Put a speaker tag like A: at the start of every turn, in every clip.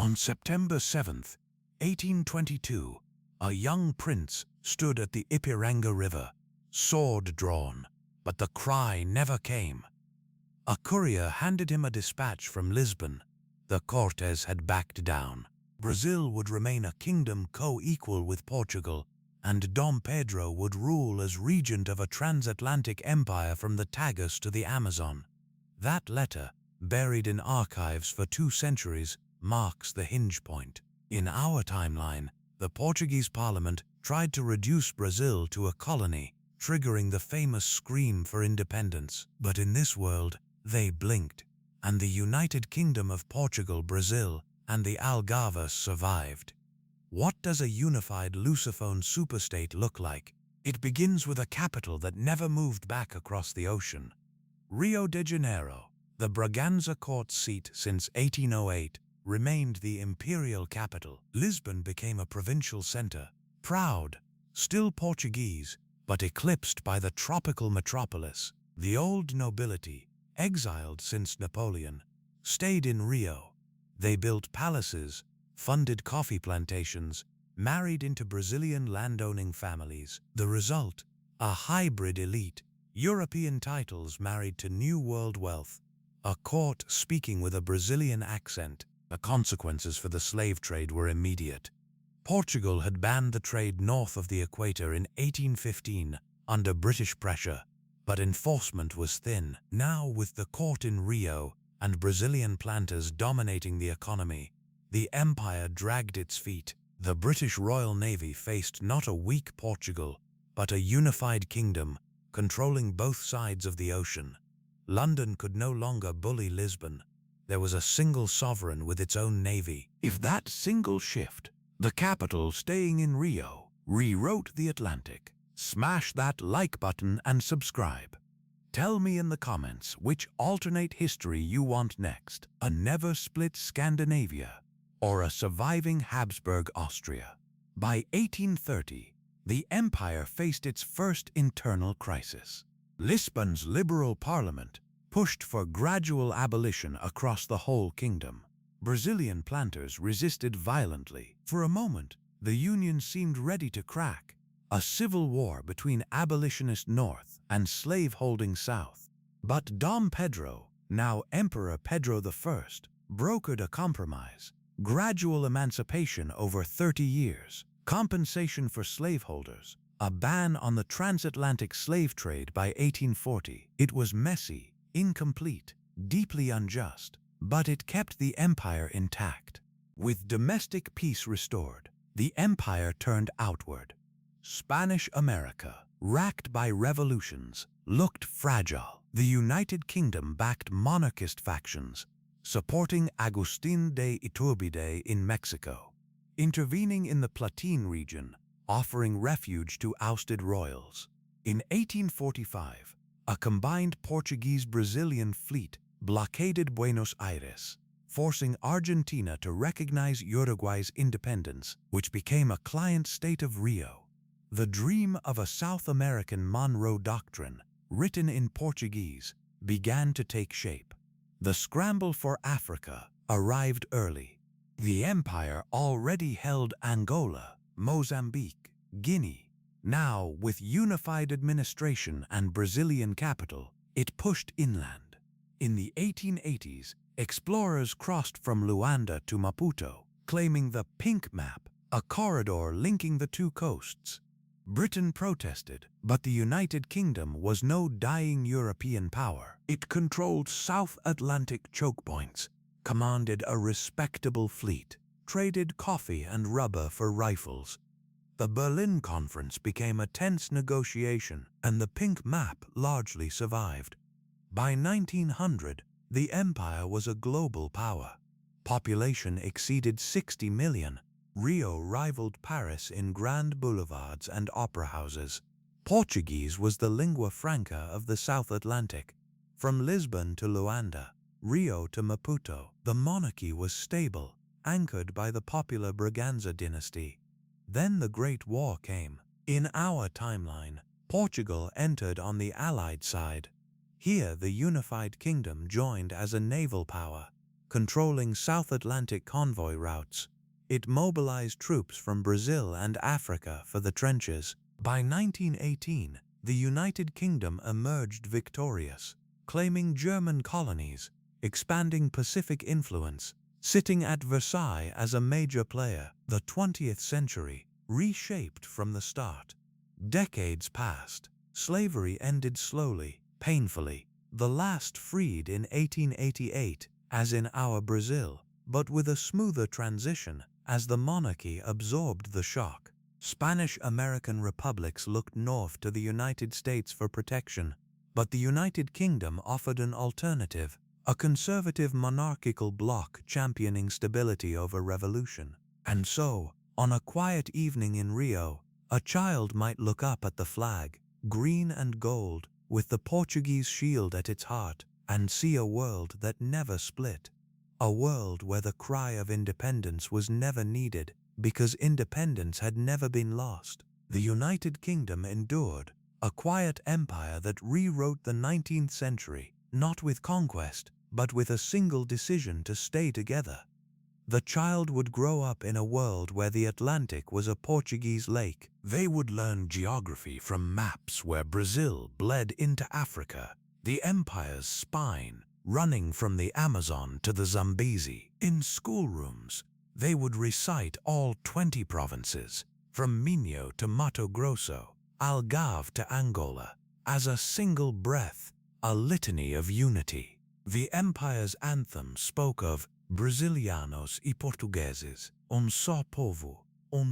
A: On September 7, 1822, a young prince stood at the Ipiranga River, sword drawn, but the cry never came. A courier handed him a dispatch from Lisbon. The Cortes had backed down. Brazil would remain a kingdom co-equal with Portugal, and Dom Pedro would rule as regent of a transatlantic empire from the Tagus to the Amazon. That letter, buried in archives for 2 centuries, marks the hinge point. In our timeline, the Portuguese parliament tried to reduce Brazil to a colony, triggering the famous scream for independence. But in this world, they blinked, and the United Kingdom of Portugal, Brazil, and the Algarves survived. What does a unified Lusophone superstate look like? It begins with a capital that never moved back across the ocean. Rio de Janeiro, the Braganza court seat since 1808, remained the imperial capital. Lisbon became a provincial center, proud, still Portuguese, but eclipsed by the tropical metropolis. The old nobility, exiled since Napoleon, stayed in Rio. They built palaces, funded coffee plantations, married into Brazilian landowning families. The result, a hybrid elite, European titles married to New World wealth, a court speaking with a Brazilian accent. The consequences for the slave trade were immediate. Portugal had banned the trade north of the equator in 1815 under British pressure, but enforcement was thin. Now, with the court in Rio and Brazilian planters dominating the economy, the empire dragged its feet. The British Royal Navy faced not a weak Portugal, but a unified kingdom, controlling both sides of the ocean. London could no longer bully Lisbon. There was a single sovereign with its own navy. If that single shift, the capital staying in Rio, rewrote the Atlantic, smash that like button and subscribe. Tell me in the comments which alternate history you want next, a never-split Scandinavia or a surviving Habsburg Austria. By 1830, the empire faced its first internal crisis. Lisbon's liberal parliament pushed for gradual abolition across the whole kingdom. Brazilian planters resisted violently. For a moment, the union seemed ready to crack. A civil war between abolitionist North and slave-holding South. But Dom Pedro, now Emperor Pedro I, brokered a compromise. Gradual emancipation over 30 years, compensation for slaveholders, a ban on the transatlantic slave trade by 1840. It was messy, incomplete, deeply unjust, but it kept the empire intact. With domestic peace restored, the empire turned outward. Spanish America, racked by revolutions, looked fragile. The United Kingdom backed monarchist factions, supporting Agustín de Iturbide in Mexico, intervening in the Platine region, offering refuge to ousted royals. In 1845, a combined Portuguese-Brazilian fleet blockaded Buenos Aires, forcing Argentina to recognize Uruguay's independence, which became a client state of Rio. The dream of a South American Monroe Doctrine, written in Portuguese, began to take shape. The scramble for Africa arrived early. The empire already held Angola, Mozambique, Guinea. Now, with unified administration and Brazilian capital, it pushed inland. In the 1880s, explorers crossed from Luanda to Maputo, claiming the Pink Map, a corridor linking the two coasts. Britain protested, but the United Kingdom was no dying European power. It controlled South Atlantic choke points, commanded a respectable fleet, traded coffee and rubber for rifles. The Berlin Conference became a tense negotiation, and the Pink Map largely survived. By 1900, the empire was a global power. Population exceeded 60 million. Rio rivaled Paris in grand boulevards and opera houses. Portuguese was the lingua franca of the South Atlantic. From Lisbon to Luanda, Rio to Maputo, the monarchy was stable, anchored by the popular Braganza dynasty. Then the Great War came. In our timeline, Portugal entered on the Allied side. Here the unified kingdom joined as a naval power, controlling South Atlantic convoy routes. It mobilized troops from Brazil and Africa for the trenches. By 1918, the United Kingdom emerged victorious, claiming German colonies, expanding Pacific influence, sitting at Versailles as a major player. The 20th century reshaped from the start. Decades passed. Slavery ended slowly, painfully. The last freed in 1888, as in our Brazil, but with a smoother transition as the monarchy absorbed the shock. Spanish-American republics looked north to the United States for protection, but the United Kingdom offered an alternative, a conservative monarchical bloc championing stability over revolution. And so, on a quiet evening in Rio, a child might look up at the flag, green and gold, with the Portuguese shield at its heart, and see a world that never split. A world where the cry of independence was never needed, because independence had never been lost. The United Kingdom endured, a quiet empire that rewrote the 19th century, not with conquest, but with a single decision to stay together. The child would grow up in a world where the Atlantic was a Portuguese lake. They would learn geography from maps where Brazil bled into Africa, the empire's spine, running from the Amazon to the Zambezi. In schoolrooms, they would recite all 20 provinces, from Minho to Mato Grosso, Algarve to Angola, as a single breath, a litany of unity. The empire's anthem spoke of Brasilianos e Portugueses, só povo,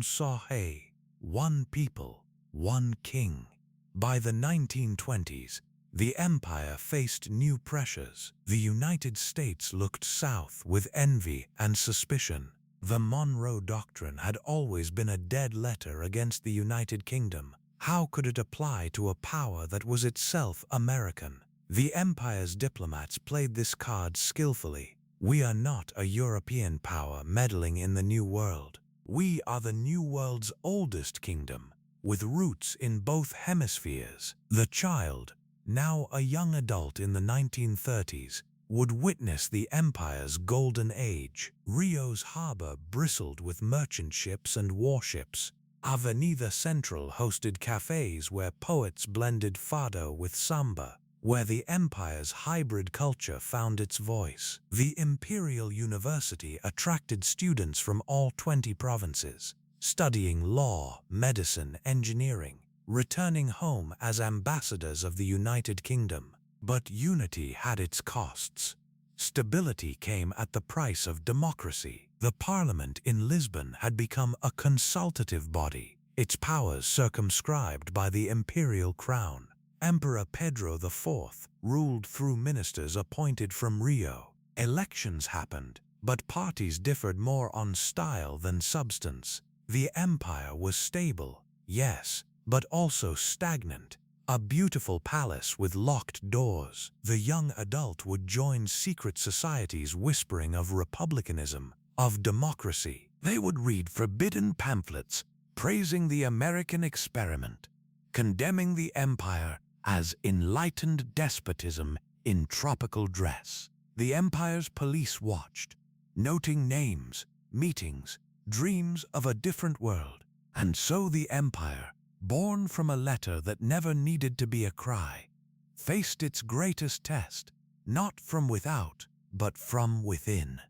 A: só rei, one people, one king. By the 1920s, the empire faced new pressures. The United States looked south with envy and suspicion. The Monroe Doctrine had always been a dead letter against the United Kingdom. How could it apply to a power that was itself American? The empire's diplomats played this card skillfully. We are not a European power meddling in the New World. We are the New World's oldest kingdom, with roots in both hemispheres. The child, now a young adult in the 1930s, would witness the empire's golden age. Rio's harbor bristled with merchant ships and warships. Avenida Central hosted cafes where poets blended fado with samba, where the empire's hybrid culture found its voice. The Imperial University attracted students from all 20 provinces, studying law, medicine, engineering, returning home as ambassadors of the United Kingdom. But unity had its costs. Stability came at the price of democracy. The Parliament in Lisbon had become a consultative body, its powers circumscribed by the imperial crown. Emperor Pedro IV ruled through ministers appointed from Rio. Elections happened, but parties differed more on style than substance. The empire was stable, yes, but also stagnant. A beautiful palace with locked doors. The young adult would join secret societies whispering of republicanism, of democracy. They would read forbidden pamphlets praising the American experiment, condemning the empire as enlightened despotism in tropical dress. The empire's police watched, noting names, meetings, dreams of a different world. And so the empire, born from a letter that never needed to be a cry, faced its greatest test, not from without, but from within.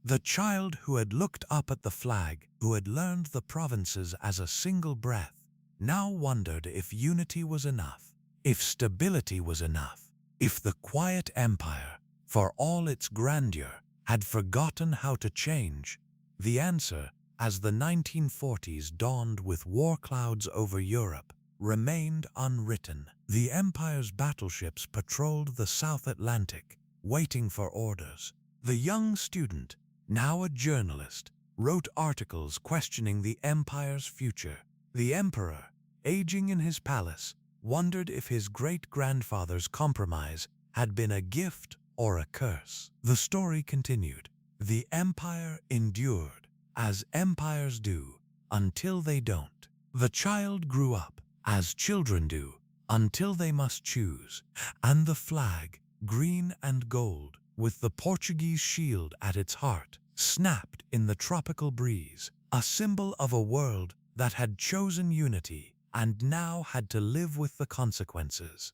A: The child who had looked up at the flag, who had learned the provinces as a single breath, now wondered if unity was enough, if stability was enough, if the quiet empire, for all its grandeur, had forgotten how to change. The answer, as the 1940s dawned with war clouds over Europe, remained unwritten. The empire's battleships patrolled the South Atlantic, waiting for orders. The young student, now a journalist, wrote articles questioning the empire's future. The emperor, aging in his palace, wondered if his great-grandfather's compromise had been a gift or a curse. The story continued. The empire endured, as empires do, until they don't. The child grew up, as children do, until they must choose. And the flag, green and gold, with the Portuguese shield at its heart, snapped in the tropical breeze, a symbol of a world that had chosen unity and now had to live with the consequences.